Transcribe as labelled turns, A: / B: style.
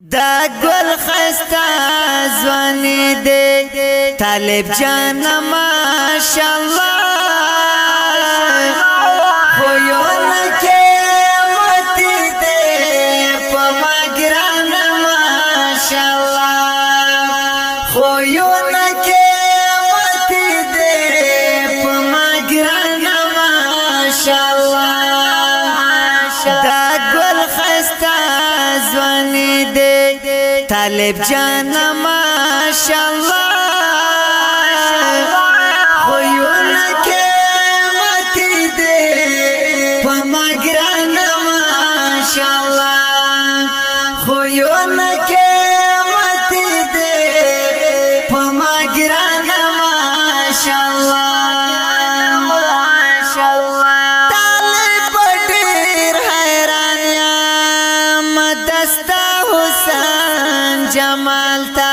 A: دا گل خستا زوانی دے طالب جان ماشاءاللہ خویون کے متی دے پما گران ماشاءاللہ خویون کے متی دے پما گران ماشاءاللہ دا گل خستا زوانی دے طالب جان ماشاءاللہ خویون کے متی دے پما گران ماشاءاللہ خویون کے متی دے پما گران ماشاءاللہ طالب پٹیر حیران یا مدستا حسین جمال تا